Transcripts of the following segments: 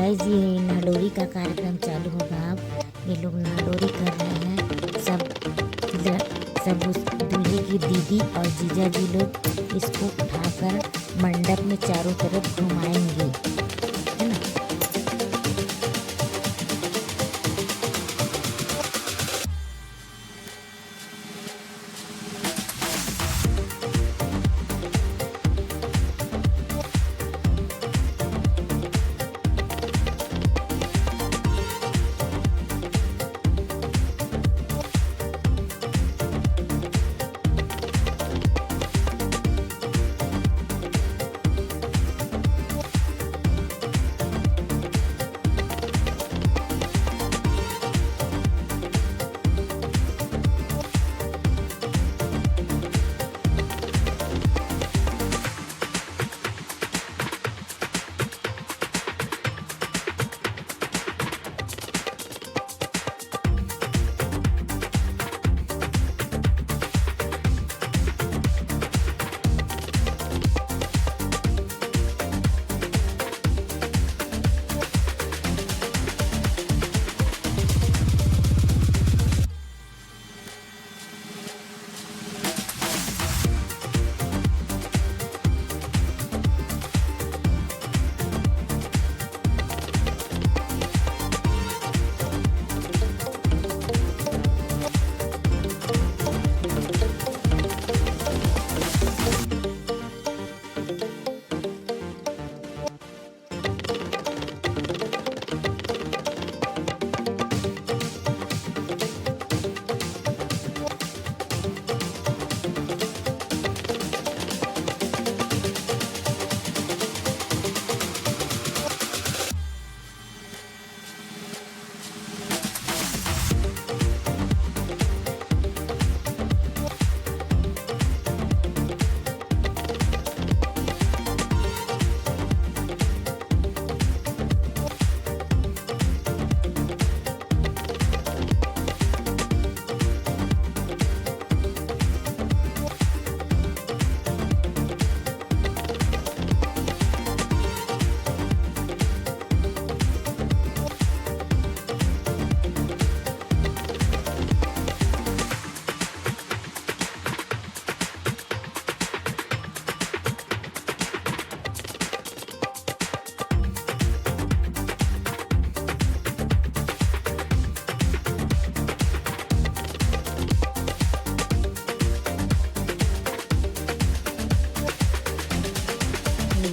Guys ये नहलोरी का कार्यक्रम चालू होगा। अब ये लोग नहलोरी कर रहे हैं। सब उस दूल्हे की दीदी और जीजा जी लोग इसको उठाकर मंडप में चारों तरफ घुमाएंगे, है ना।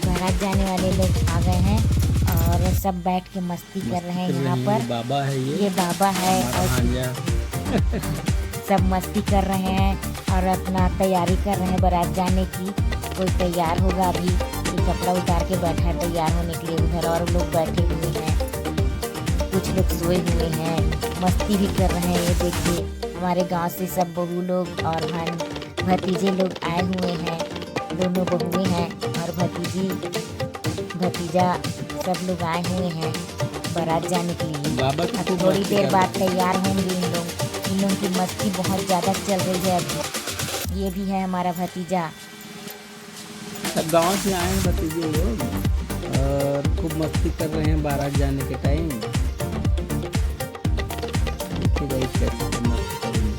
बारात जाने वाले लोग आ गए हैं और सब बैठ के मस्ती कर रहे हैं। यहाँ पर बाबा है, ये बाबा है और सब मस्ती कर रहे हैं और अपना तैयारी कर रहे हैं बारात जाने की। कोई तैयार होगा अभी, ये कपड़ा उतार के बैठा है तैयार होने के लिए। उधर और लोग बैठे हुए हैं, कुछ लोग सोए हुए हैं, मस्ती भी कर रहे हैं। ये देखिए हमारे गांव से सब बहू लोग और भतीजे लोग आए हुए हैं। दोनों बहुएं हैं और भतीजा सब लोग आए हुए हैं बारात जाने के लिए। अब थोड़ी देर बाद तैयार होंगे इन लोगों की मस्ती बहुत ज़्यादा चल रही है अभी। ये भी है हमारा भतीजा। सब गांव से आए हैं भतीजे लोग और खूब मस्ती कर रहे हैं बारात जाने के टाइम। देखिएगा इस कैसे मस्ती करेंगे।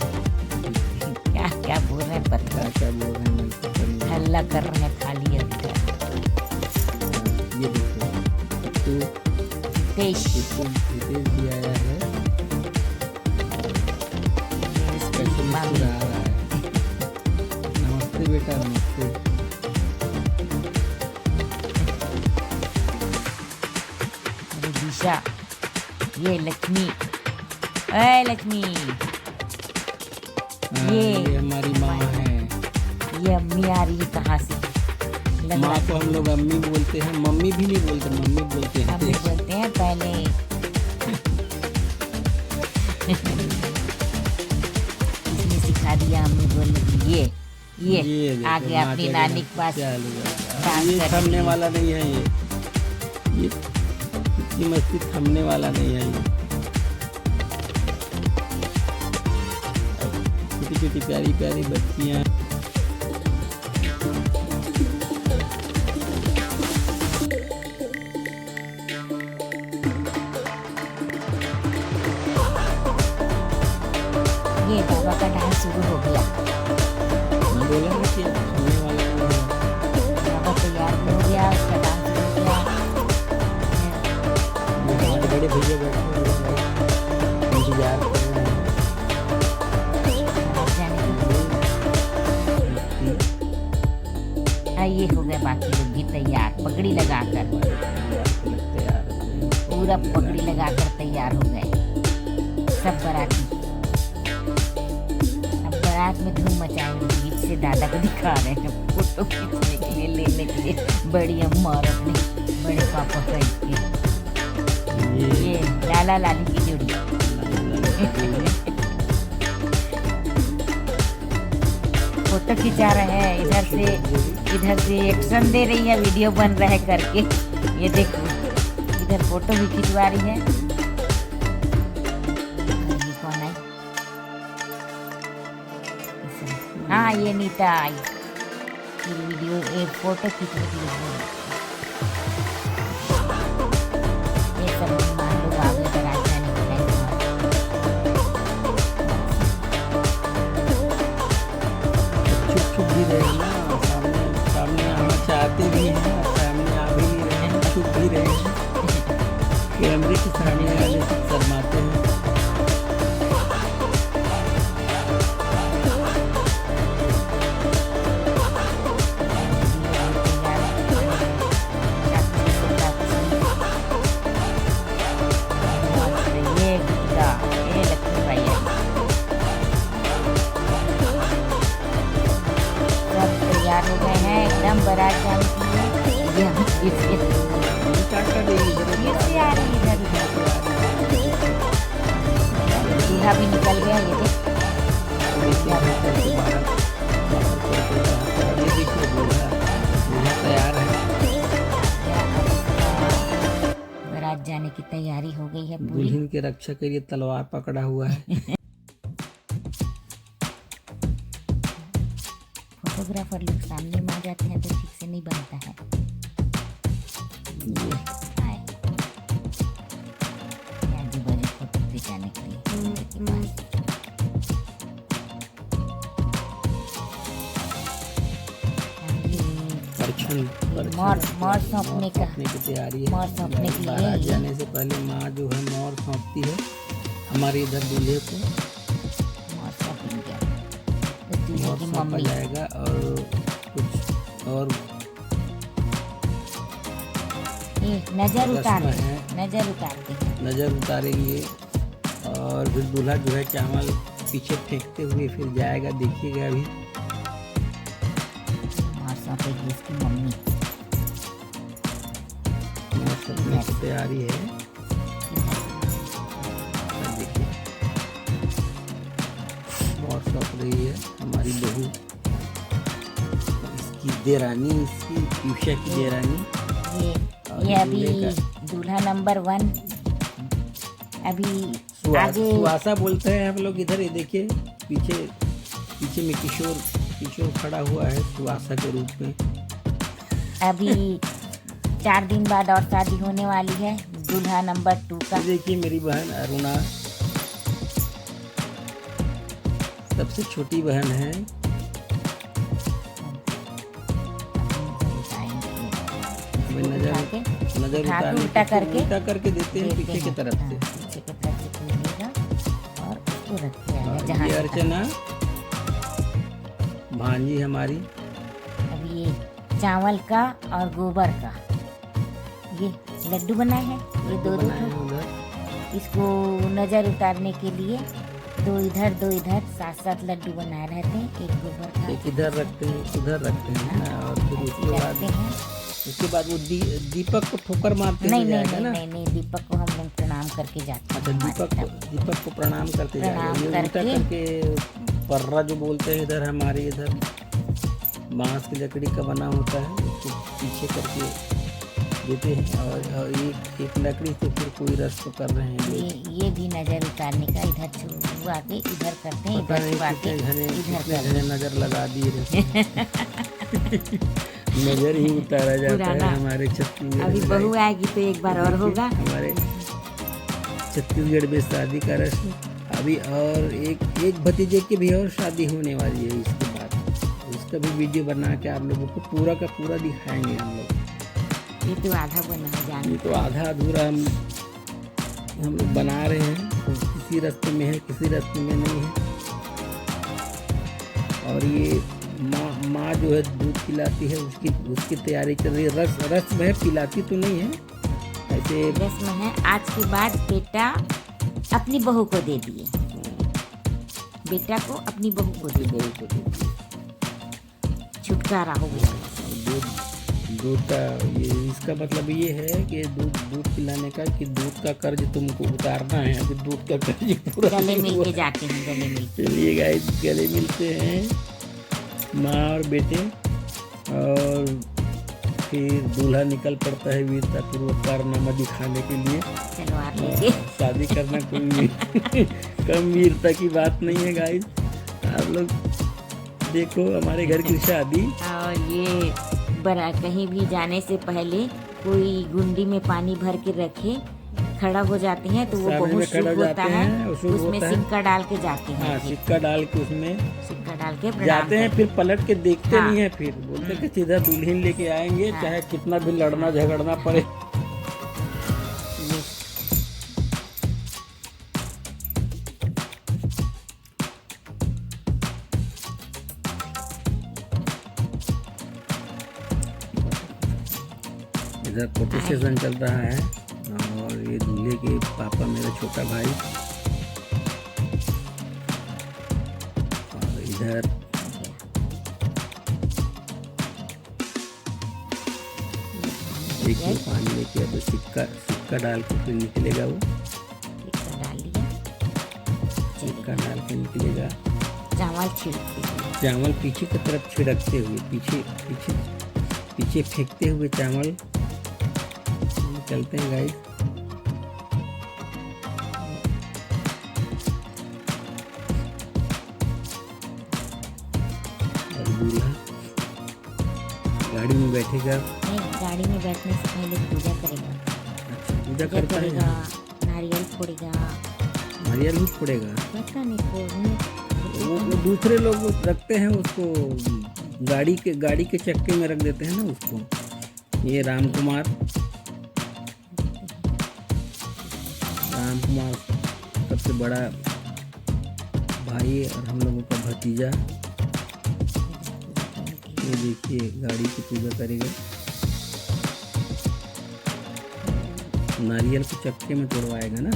क्या बोल रहे हैं पता क्या बोल रहे हैं, हल्ला कर रहे हैं खाली अभी। ये देखो हितेश भी आया है, कैसे मुस्कुरा रहा है। नमस्ते बेटा, नमस्ते। दिशा, ये लक्ष्मी, अरे लक्ष्मी, ये हमारी माँ है। ये अम्मी आ रही है कहाँ से? माँ को हम लोग अम्मी बोलते हैं, मम्मी भी नहीं बोलते, मम्मी बोलते हैं। अम्मी बोलते हैं पहले। इसने सिखा दिया अम्मी बोलने की। ये आगे अपनी नानी के पास ये थमने वाला नहीं है। ये इतनी मस्ती थमने वाला नहीं है। ये छोटी छोटी प्यारी प्यारी बच्चियाँ बाबा का डांस शुरू हो गया। मैं बोला ना कि होने वाला नहीं है। बाबा तैयार हो गया, उसका डांस शुरू हो गया। ये हमारे बड़े भैया बैठे हुए हैं, इंतजार कर रहे हैं। बारात जाने के लिए ये हो गया। बाकी लोग भी तैयार, पगड़ी लगाकर, तैयार हो गए। पूरा पगड़ी लगाकर तैयार हो गए सब बाराती। अब बारात में धूम मचाएंगे। बीच से दादा को दिखा रहे हैं फोटो खींचने के लिए, लेने के लिए। बड़ी अम्मा और अपने बड़े पापा का ये लाला लाली की जोड़ी। फोटो खिंचा रहे हैं, इधर से एक्शन दे रही है, वीडियो बन रहा है करके। ये देखो, इधर फोटो भी खिंचवा रही है। ये कौन आई? हाँ, ये नीता आई। फिर वीडियो एक फोटो खींचने के लिए। ये सब मेहमान लोग आ गए बारात जाने के टाइम पर। छुप भी रहे हैं ना, सामने आना चाहते भी हैं, सामने आ भी नहीं रहे हैं, छुप भी रहे हैं। कैमरे के सामने आने से शर्माते हैं। तैयार हो गए हैं एकदम बारात जाने के लिए। ये हम फिर से आ रही इधर दूल्हा भी निकल गया। ये देख, तैयार है। बारात जाने की तैयारी हो गई है पूरी। दुल्हन के रक्षा के लिए तलवार पकड़ा हुआ है। फोटोग्राफर लोग सामने में आ जाते हैं तो ठीक से नहीं बनता है। आए आजू बाजू फोटो खिंचाने के लिए के पास। मोर सौंपने का की तैयारी है। मोर सौंपने के बारात लिए जाने से पहले माँ जो है मोर सौंपती है हमारे इधर दूल्हे को। मोर सौंपेंगे उस दूल्हे मोर की सौंपा मम्मी। जाएगा और कुछ और ये नजर रस्म उतारते है। नजर उतारते हैं। नज़र उतारेंगे और फिर दूल्हा जो है चावल पीछे फेंकते हुए फिर जाएगा। देखिएगा अभी मोर सौंपेगी उसकी मम्मी। मोर सौंपने की तैयारी है। देखिए मोर सौंप रही है हमारी बहू, इसकी देरानी, इसकी पीछा की देरानी। ये अभी दूल्हा नंबर 1 अभी आगे सुहासा बोलते हैं हम लोग इधर। ये देखिए पीछे में किशोर खड़ा हुआ है सुहासा के रूप में। अभी 4 दिन बाद और शादी होने वाली है दूल्हा नंबर 2 का। देखिए मेरी बहन अरुणा सबसे छोटी बहन है। नजर उल्टा करके देते हैं पीछे की तरफ से। पीछे की तरफ से खोलिएगा और उसको रखिएगा जहाँ ये अर्चना भांजी हमारी। अब ये चावल का और गोबर का ये लड्डू बनाए हैं। ये दो उधर इसको नज़र उतारने के लिए दो इधर 7 लड्डू बनाए रहते हैं। एक गोबर का, एक इधर रखते हैं, उधर रखते हैं ना। और फिर उसके बाद वो दीपक को ठोकर मारते नहीं दीपक को हम लोग प्रणाम करके जाते हैं। अच्छा दीपक को प्रणाम करते जाएंगे। उल्टा करके पर्रा जो बोलते हैं इधर हमारे इधर बांस की लकड़ी का बना होता है, उसको पीछे करके देते हैं। और एक लकड़ी से फिर कोई रस्म कर रहे हैं। ये भी नजर उतारने का इधर छुआ के इधर करते हैं, इधर छुआ के इधर नजर लगा दिए नजर ही उतारा जाता है हमारे छत्तीसगढ़। अभी बहू आएगी तो एक बार और होगा। हमारे छत्तीसगढ़ में शादी का रस्म अभी और एक भतीजे की भी और शादी होने वाली है इसके बाद। उसका भी वीडियो बना के आप लोगों को पूरा का पूरा दिखाएंगे हम लोग। ये तो आधा बना है ये जाने तो आधा अधूरा हम लोग बना रहे हैं, तो किसी रास्ते में है किसी रास्ते में नहीं है। और ये माँ जो है दूध पिलाती है उसकी तैयारी कर रही है। रस में पिलाती तो नहीं है ऐसे। रस्म है आज के बाद बेटा अपनी बहू को दे दिए, बेटा को अपनी बहू को दे दिए, छुटकारा हो गया। दूध का ये इसका मतलब ये है कि दूध पिलाने का कि दूध का कर्ज तुमको उतारना है। अभी दूध का कर्ज पूरा गले मिल के जाते हैं, गले मिल के। चलिए गाइस गले मिलते हैं माँ और बेटे, और फिर दूल्हा निकल पड़ता है वीरता पूर्वक कारनामा दिखाने के लिए। तलवार लेके शादी करना कोई कम वीरता की बात नहीं है गाइस। आप लोग देखो हमारे घर की शादी। और ये बड़ा कहीं भी जाने से पहले कोई गुंडी में पानी भर के रखे, खड़ा हो जाते हैं तो वो बहुत शुभ होता है। उसमें सिक्का डाल के जाते हैं। हाँ, सिक्का डाल के उसमें सिक्का डाल के जाते हैं, फिर पलट के देखते नहीं है। फिर बोलते कि सीधा दुल्हन लेके आएंगे, चाहे कितना भी लड़ना झगड़ना पड़े। इधर फोटो सेशन चल रहा है और ये दूल्हे के पापा मेरा छोटा भाई, और इधर देखिए पानी लेके अब सिक्का डाल के फिर निकलेगा वो। सिक्का डाल के निकलेगा। चावल पीछे की तरफ छिड़कते हुए, पीछे फेंकते हुए चावल निकलते हैं गाइस। और दूल्हा गाड़ी में बैठेगा। गाड़ी में बैठने से पहले पूजा करेगा। अच्छा, पूजा करता है। नारियल फोड़ेगा। नारियल भी फोड़ेगा। पता नहीं वो दूसरे लोग रखते हैं उसको, गाड़ी के चक्के में रख देते हैं ना उसको। ये राम कुमार सबसे बड़ा भाई और हम लोगों का भतीजा। ये देखिए गाड़ी की पूजा करेगा। नारियल को चक्के में तोड़वाएगा ना।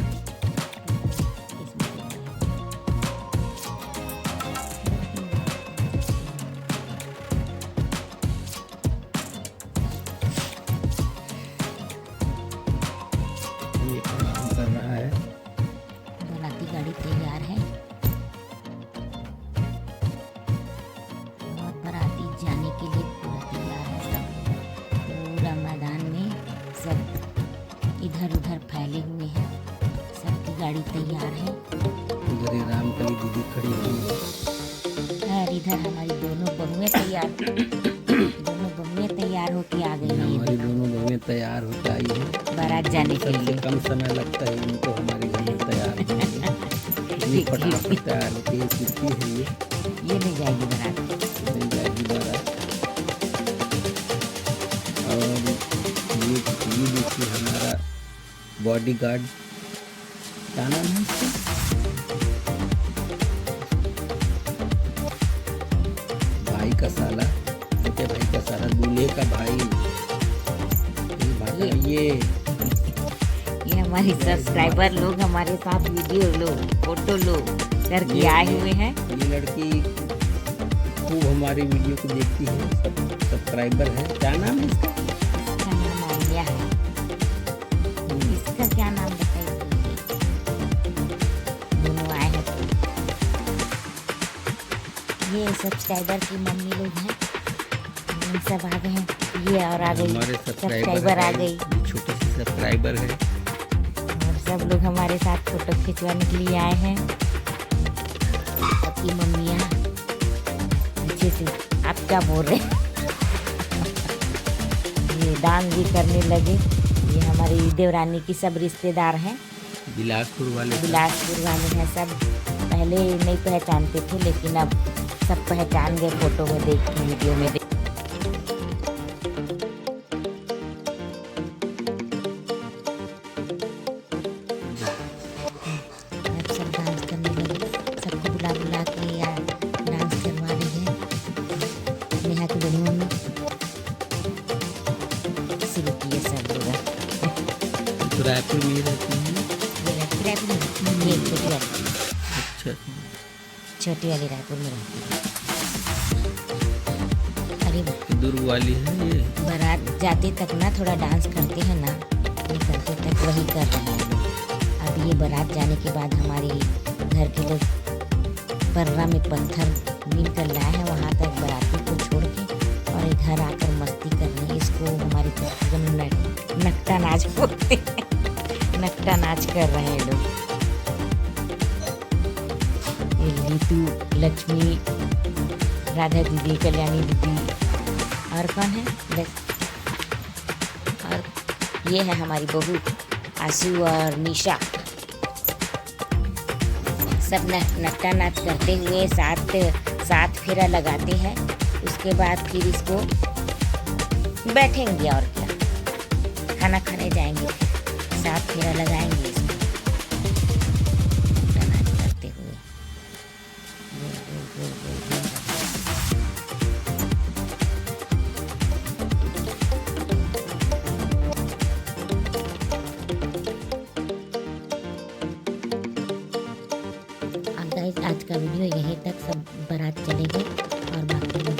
ये काम कर रहा है। बाराती गाड़ी तैयार है और बाराती जाने के लिए पूरा तैयार है। सब पूरा मैदान में सब इधर उधर फैले हुए हैं। सबकी गाड़ी तैयार है। इधर ये रामकली दीदी खड़ी हुई है और इधर हमारी दोनों बहुएं तैयार होके आ गई हैं। हमारी दोनों बहुएं तैयार होकर आई हैं। बारात जाने के लिए कम समय लगता है इनको हमारे घर में तैयार होने। ये फटाफट तैयार होती है। कितनी है ये नहीं जाएगी बारात, नहीं जाएगी बारात। और ये देखिए हमारा बॉडीगार्ड, क्या नाम है इसका? भाई का साला, छोटे भाई का साला, दूल्हे का भाई। ये हमारे सब्सक्राइबर लोग हमारे साथ वीडियो लो, फोटो लो करके आए हुए हैं। ये लड़की खूब हमारी वीडियो को देखती है, सब्सक्राइबर है। क्या नाम है इसका? इसका नाम आलिया है। इसका क्या नाम बताइए? दोनों आए हैं। ये सब्सक्राइबर की मम्मी लोग हैं, हम सब आ गए हैं। ये और आ गई हमारे सब्सक्राइबर आ गई। छोटी सी सब्सक्राइबर है। और सब लोग हमारे साथ फोटो खिंचवाने के लिए आए हैं। सबकी मम्मियाँ पीछे से आप क्या बोल रहे हैं? ये डांस भी करने लगे। ये हमारी देवरानी की सब रिश्तेदार हैं, बिलासपुर वाले हैं सब। पहले नहीं पहचानते थे, लेकिन अब सब पहचान गए फोटो में देख के, वीडियो में देख। अब सब डांस करने लगे, सबको बुला बुला के यार डांस करवा रही है नेहा की बड़ी मम्मी। शुरू किए सब लोग। तो रायपुर में ही रहती है। ये छोटी वाली, अच्छा, छोटी वाली रायपुर में रहती है। अरे दूर वाली है ये। बारात जाते तक ना थोड़ा डांस करते हैं ना, निकलते तक वही कर रहे हैं लोग। अब ये बारात जाने के बाद हमारे घर के लोग पर्रा में पत्थर बीन कर लाए हैं, वहाँ तक बाराती को छोड़ के और घर आकर मस्ती करने। इसको हमारे घर में नकटा नाच बोलते हैं। नकटा नाच कर रहे हैं लोग। ये नीतू, लक्ष्मी, राधा दीदी, कल्याणी दीदी और कौन है और ये है हमारी बहू आशु और निशा। सब नकटा नाच करते हुए सात फेरा लगाते हैं। उसके बाद फिर इसको बैठेंगे और क्या, खाना खाने जाएंगे, 7 फेरा लगाएंगे इसको नकटा नाच करते हुए। गोल गोल गोल गोल गोल। गाइस आज का वीडियो यहीं तक। सब बारात चले गए और बाकी लोग